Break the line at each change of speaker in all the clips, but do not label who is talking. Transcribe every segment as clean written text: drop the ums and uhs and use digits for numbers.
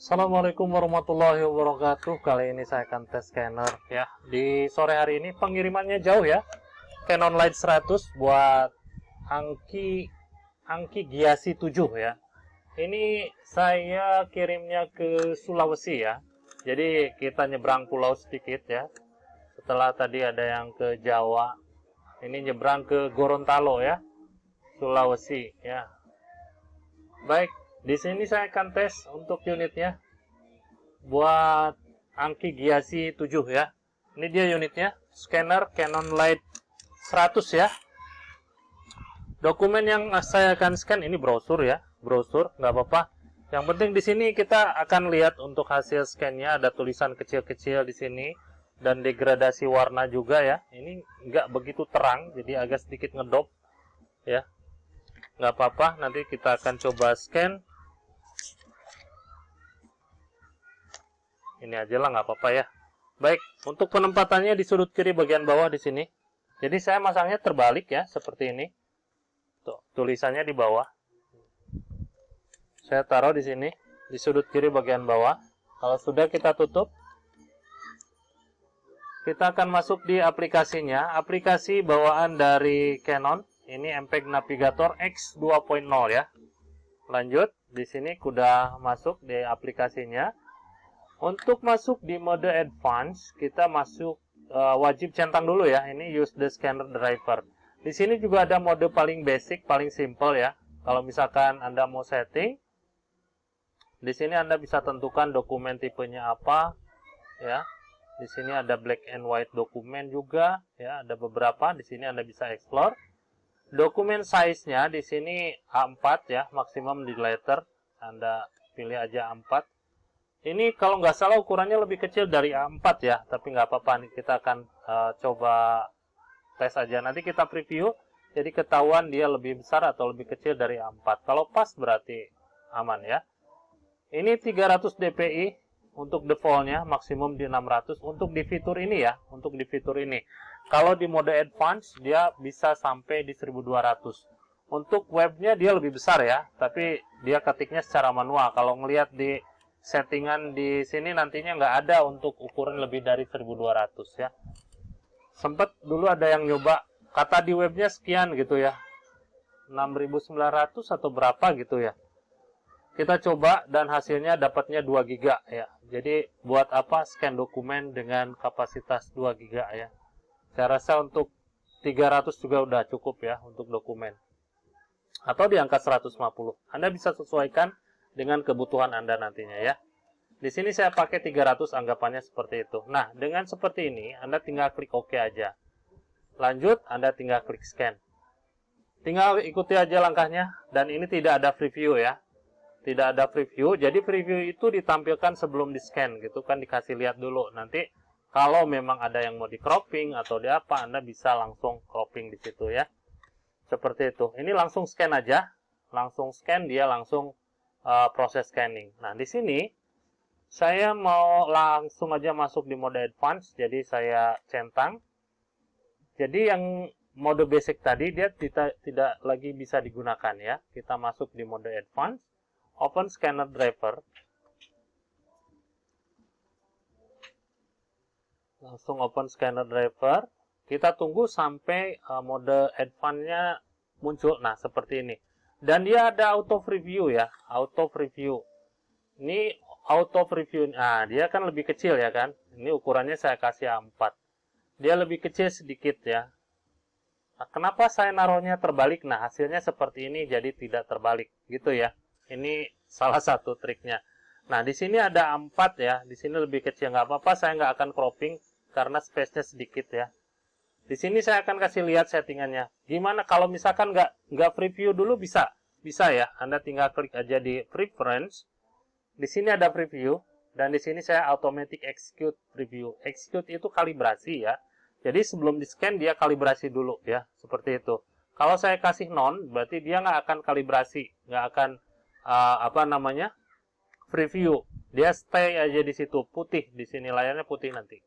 Assalamualaikum warahmatullahi wabarakatuh. Kali ini saya akan tes scanner ya. Di sore hari ini pengirimannya jauh ya. Canon Light 100 buat Angki Giasi 7 ya. Ini saya kirimnya ke Sulawesi ya. Jadi kita nyebrang pulau sedikit ya. Setelah tadi ada yang ke Jawa, ini nyebrang ke Gorontalo ya, Sulawesi ya. Baik, di sini saya akan tes untuk unitnya buat Angki Giasi 7 ya. Ini dia unitnya, scanner Canon Light 100 ya. Dokumen yang saya akan scan ini brosur ya, brosur nggak apa-apa. Yang penting di sini kita akan lihat untuk hasil scannya, ada tulisan kecil-kecil di sini dan degradasi warna juga ya. Ini nggak begitu terang, jadi agak sedikit ngedop ya. Nggak apa-apa, nanti kita akan coba scan. Ini aja lah, nggak apa-apa ya. Baik, untuk penempatannya di sudut kiri bagian bawah di sini. Jadi saya masangnya terbalik ya, seperti ini. Tuh, tulisannya di bawah. Saya taruh di sini, di sudut kiri bagian bawah. Kalau sudah kita tutup, kita akan masuk di aplikasinya. Aplikasi bawaan dari Canon. Ini MPEG Navigator X 2.0 ya. Lanjut, di sini sudah masuk di aplikasinya. Untuk masuk di mode advance, kita masuk wajib centang dulu ya. Ini use the scanner driver. Di sini juga ada mode paling basic, paling simple ya. Kalau misalkan Anda mau setting, di sini Anda bisa tentukan dokumen tipenya apa ya. Di sini ada black and white dokumen juga ya, ada beberapa. Di sini Anda bisa explore. Dokumen size-nya di sini A4 ya, maksimum di letter. Anda pilih aja A4. Ini kalau nggak salah ukurannya lebih kecil dari A4 ya, tapi nggak apa-apa nih, kita akan coba tes aja. Nanti kita preview, jadi ketahuan dia lebih besar atau lebih kecil dari A4. Kalau pas berarti aman ya. Ini 300 dpi untuk defaultnya, maksimum di 600. Untuk di fitur ini ya, untuk di fitur ini. Kalau di mode advance, dia bisa sampai di 1200. Untuk webnya dia lebih besar ya, tapi dia ketiknya secara manual. Kalau ngelihat di settingan di sini nantinya nggak ada untuk ukuran lebih dari 1200 ya. Sempet dulu ada yang nyoba, kata di webnya sekian gitu ya. 6900 atau berapa gitu ya. Kita coba dan hasilnya dapatnya 2 GB ya. Jadi buat apa scan dokumen dengan kapasitas 2 GB ya. Saya rasa untuk 300 juga udah cukup ya untuk dokumen. Atau di angka 150. Anda bisa sesuaikan dengan kebutuhan Anda nantinya ya. Di sini saya pakai 300, anggapannya seperti itu. Nah, dengan seperti ini Anda tinggal klik OK aja. Lanjut, Anda tinggal klik scan. Tinggal ikuti aja langkahnya, dan ini tidak ada preview ya. Tidak ada preview, jadi preview itu ditampilkan sebelum di scan gitu kan, dikasih lihat dulu. Nanti kalau memang ada yang mau di cropping atau di apa, Anda bisa langsung cropping di situ ya. Seperti itu. Ini langsung scan aja, langsung scan, dia langsung proses scanning. Nah, di sini saya mau langsung aja masuk di mode advance, jadi saya centang. Jadi yang mode basic tadi dia tidak lagi bisa digunakan ya. Kita masuk di mode advance. Open scanner driver. Langsung open scanner driver. Kita tunggu sampai mode advance-nya muncul. Nah, seperti ini. Dan dia ada auto preview ya, auto preview. Ini auto preview. Nah, dia kan lebih kecil ya kan. Ini ukurannya saya kasih A4. Dia lebih kecil sedikit ya. Nah, kenapa saya naruhnya terbalik? Nah, hasilnya seperti ini, jadi tidak terbalik gitu ya. Ini salah satu triknya. Nah, di sini ada A4 ya. Di sini lebih kecil, nggak apa-apa. Saya nggak akan cropping karena space-nya sedikit ya. Di sini saya akan kasih lihat settingannya. Gimana kalau misalkan nggak preview dulu, bisa ya. Anda tinggal klik aja di preference. Di sini ada preview dan di sini saya automatic execute preview. Execute itu kalibrasi ya. Jadi sebelum di scan dia kalibrasi dulu ya, seperti itu. Kalau saya kasih non, berarti dia nggak akan kalibrasi, nggak akan preview. Dia stay aja di situ, putih di sini, layarnya putih nanti.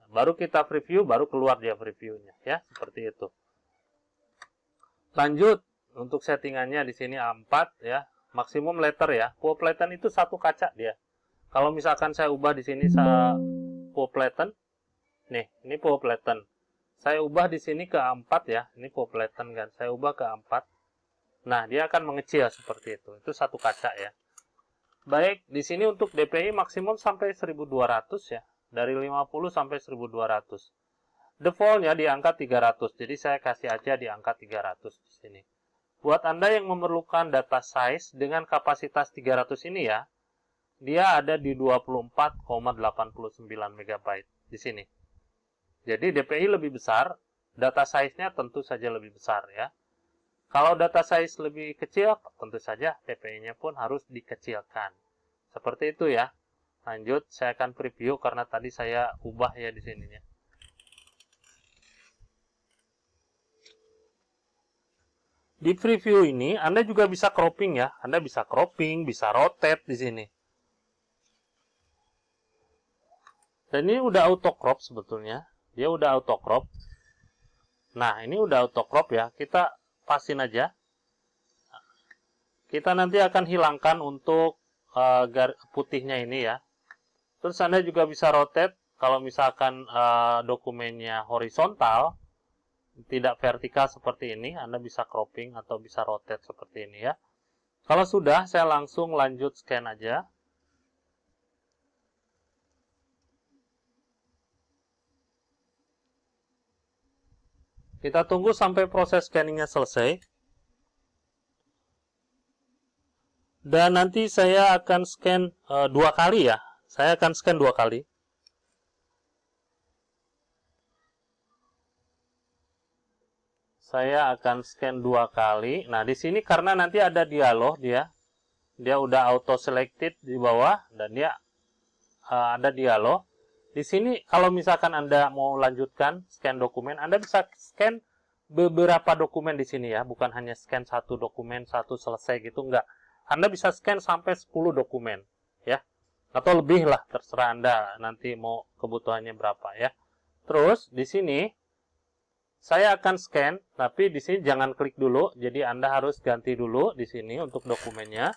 Baru kita preview, baru keluar dia previewnya ya, seperti itu. Lanjut untuk settingannya di sini A4 ya. maksimum letter ya. Full flatten itu satu kaca dia. Kalau misalkan saya ubah di sini saya full flatten, nih, ini full flatten. Saya ubah di sini ke A4 ya, ini full flatten kan. Saya ubah ke A4. Nah, dia akan mengecil seperti itu. Itu satu kaca ya. Baik, di sini untuk DPI maksimum sampai 1200 ya. Dari 50 sampai 1200. Defaultnya di angka 300. Jadi saya kasih aja di angka 300 di sini. Buat Anda yang memerlukan data size dengan kapasitas 300 ini ya, dia ada di 24,89 MB di sini. Jadi DPI lebih besar, data size-nya tentu saja lebih besar ya. Kalau data size lebih kecil, tentu saja DPI-nya pun harus dikecilkan. Seperti itu ya. Lanjut, saya akan preview karena tadi saya ubah ya di sininya. Di preview ini, Anda juga bisa cropping ya. Anda bisa cropping, bisa rotate di sini. Dan ini udah auto crop sebetulnya. Dia udah auto crop. Nah, ini udah auto crop ya. Kita pasin aja. Kita nanti akan hilangkan untuk putihnya ini ya. Terus Anda juga bisa rotate. Kalau misalkan dokumennya horizontal, tidak vertikal seperti ini, Anda bisa cropping atau bisa rotate seperti ini ya. Kalau sudah, saya langsung lanjut scan aja. Kita tunggu sampai proses scanningnya selesai. Dan nanti saya akan scan 2 kali ya. Saya akan scan 2 kali. Saya akan scan 2 kali. Nah, di sini karena nanti ada dialog dia udah auto selected di bawah dan dia ada dialog. Di sini kalau misalkan Anda mau lanjutkan scan dokumen, Anda bisa scan beberapa dokumen di sini ya, bukan hanya scan satu dokumen, satu selesai gitu, enggak. Anda bisa scan sampai 10 dokumen ya. Atau lebih lah, terserah Anda nanti mau kebutuhannya berapa ya. Terus di sini saya akan scan, tapi di sini jangan klik dulu, jadi Anda harus ganti dulu di sini untuk dokumennya.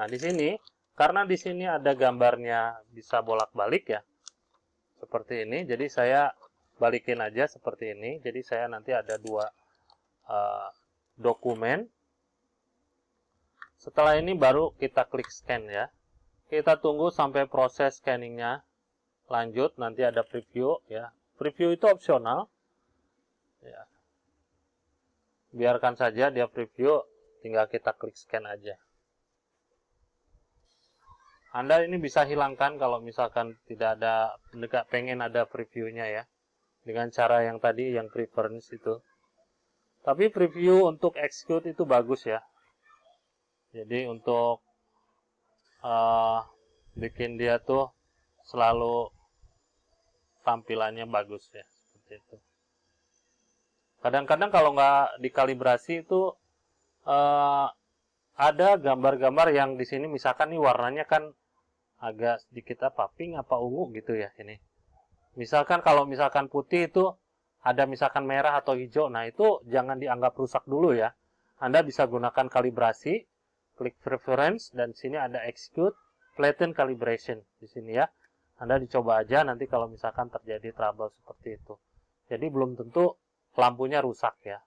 Nah, di sini karena di sini ada gambarnya bisa bolak-balik ya. Seperti ini, jadi saya balikin aja seperti ini. Jadi saya nanti ada 2 dokumen. Setelah ini baru kita klik scan ya. Kita tunggu sampai proses scanningnya lanjut. Nanti ada preview ya. Preview itu opsional. Ya. Biarkan saja dia preview. Tinggal kita klik scan aja. Anda ini bisa hilangkan kalau misalkan tidak pengen ada previewnya ya. Dengan cara yang tadi, yang preference itu. Tapi preview untuk execute itu bagus ya. Jadi untuk bikin dia tuh selalu tampilannya bagus ya. Seperti itu. Kadang-kadang kalau nggak dikalibrasi itu ada gambar-gambar yang di sini misalkan nih warnanya kan agak sedikit pink apa ungu gitu ya ini. Misalkan kalau misalkan putih itu ada misalkan merah atau hijau. Nah, itu jangan dianggap rusak dulu ya. Anda bisa gunakan kalibrasi, klik preference dan sini ada execute flatten calibration di sini ya. Anda dicoba aja nanti kalau misalkan terjadi trouble seperti itu. Jadi belum tentu lampunya rusak ya.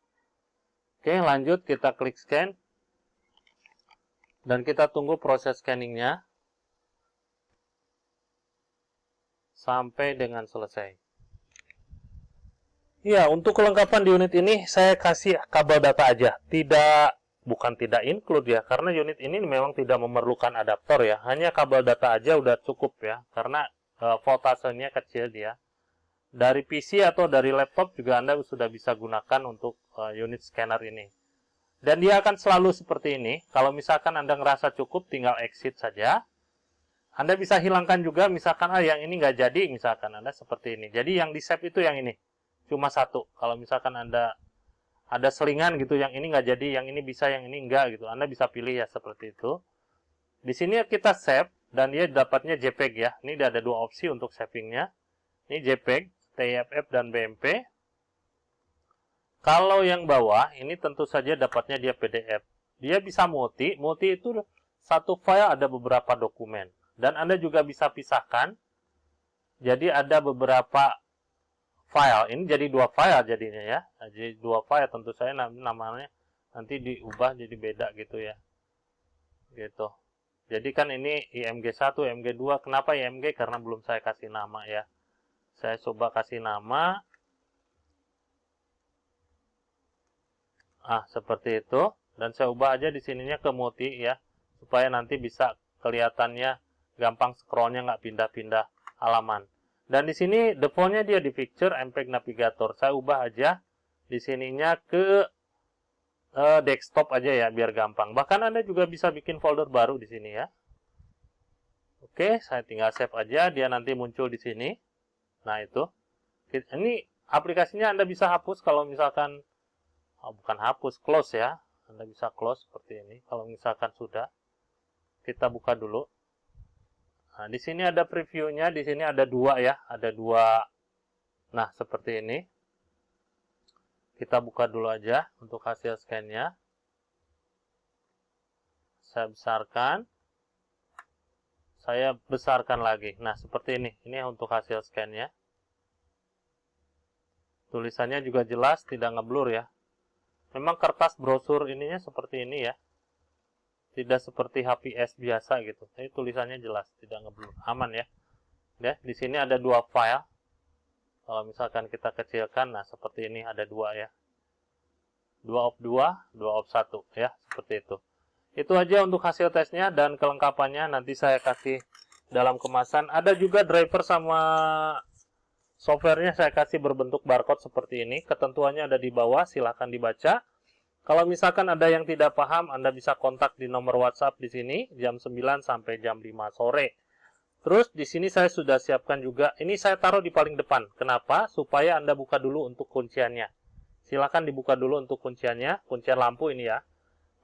Oke, lanjut kita klik scan. Dan kita tunggu proses scanningnya sampai dengan selesai. Ya, untuk kelengkapan di unit ini saya kasih kabel data aja. Bukan tidak include ya, karena unit ini memang tidak memerlukan adaptor ya. Hanya kabel data aja udah cukup ya, karena voltasenya kecil dia. Dari PC atau dari laptop juga Anda sudah bisa gunakan untuk unit scanner ini. Dan dia akan selalu seperti ini. Kalau misalkan Anda ngerasa cukup, tinggal exit saja. Anda bisa hilangkan juga, misalkan yang ini nggak jadi, misalkan Anda seperti ini. Jadi yang di save itu yang ini, cuma satu. Kalau misalkan Anda ada selingan gitu, yang ini nggak jadi, yang ini bisa, yang ini enggak gitu. Anda bisa pilih ya seperti itu. Di sini kita save, dan dia dapatnya JPEG ya. Ini ada 2 opsi untuk savingnya. Ini JPEG, TIFF, dan BMP. Kalau yang bawah, ini tentu saja dapatnya dia PDF. Dia bisa multi. Multi itu satu file ada beberapa dokumen. Dan Anda juga bisa pisahkan. Jadi ada beberapa file. Ini jadi dua file jadinya ya. Jadi dua file, tentu saya namanya nanti diubah jadi beda gitu ya. Gitu. Jadi kan ini IMG1, IMG2. Kenapa IMG? Karena belum saya kasih nama ya. Saya coba kasih nama. Seperti itu. Dan saya ubah aja di sininya ke multi ya. Supaya nanti bisa kelihatannya gampang scrollnya nggak pindah-pindah halaman. Dan di sini defaultnya dia di picture MPEG Navigator. Saya ubah aja di sininya ke desktop aja ya biar gampang. Bahkan Anda juga bisa bikin folder baru di sini ya. Oke, saya tinggal save aja, dia nanti muncul di sini. Nah, itu. Ini aplikasinya Anda bisa hapus kalau misalkan bukan hapus, close ya. Anda bisa close seperti ini kalau misalkan sudah. Kita buka dulu. Nah, di sini ada previewnya, di sini ada dua ya, ada dua. Nah, seperti ini. Kita buka dulu aja untuk hasil scan-nya. Saya besarkan. Saya besarkan lagi. Nah, seperti ini. Ini untuk hasil scan-nya. Tulisannya juga jelas, tidak ngeblur ya. Memang kertas brosur ininya seperti ini ya. Tidak seperti HPS biasa gitu. Tapi tulisannya jelas, tidak ngeblur. Aman ya. Ya, di sini ada dua file. Kalau misalkan kita kecilkan, nah seperti ini ada dua ya. 2 of 2, 2 of 1 ya, seperti itu. Itu aja untuk hasil tesnya dan kelengkapannya nanti saya kasih dalam kemasan. Ada juga driver sama softwarenya saya kasih berbentuk barcode seperti ini. Ketentuannya ada di bawah, silahkan dibaca. Kalau misalkan ada yang tidak paham, Anda bisa kontak di nomor WhatsApp di sini jam 9 sampai jam 5 sore. Terus di sini saya sudah siapkan juga, ini saya taruh di paling depan. Kenapa? Supaya Anda buka dulu untuk kunciannya. Silakan dibuka dulu untuk kunciannya, kuncian lampu ini ya.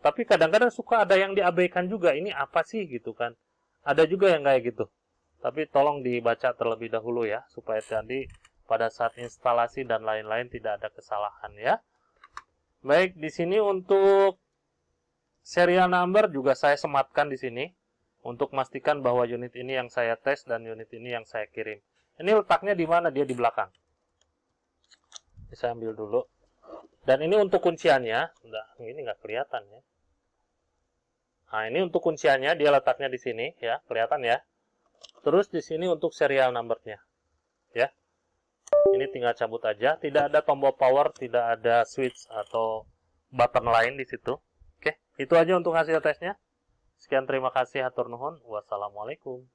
Tapi kadang-kadang suka ada yang diabaikan juga. Ini apa sih gitu kan? Ada juga yang kayak gitu. Tapi tolong dibaca terlebih dahulu ya, supaya tadi pada saat instalasi dan lain-lain tidak ada kesalahan ya. Baik, di sini untuk serial number juga saya sematkan di sini untuk memastikan bahwa unit ini yang saya tes dan unit ini yang saya kirim. Ini letaknya di mana? Dia di belakang. Ini saya ambil dulu. Dan ini untuk kunciannya, ini nggak kelihatan ya. Nah, ini untuk kunciannya, dia letaknya di sini ya, kelihatan ya. Terus di sini untuk serial number-nya, ya. Ini tinggal cabut aja, tidak ada tombol power, tidak ada switch atau button lain di situ. Oke, itu aja untuk hasil tesnya. Sekian, terima kasih, hatur nuhun. Wassalamualaikum.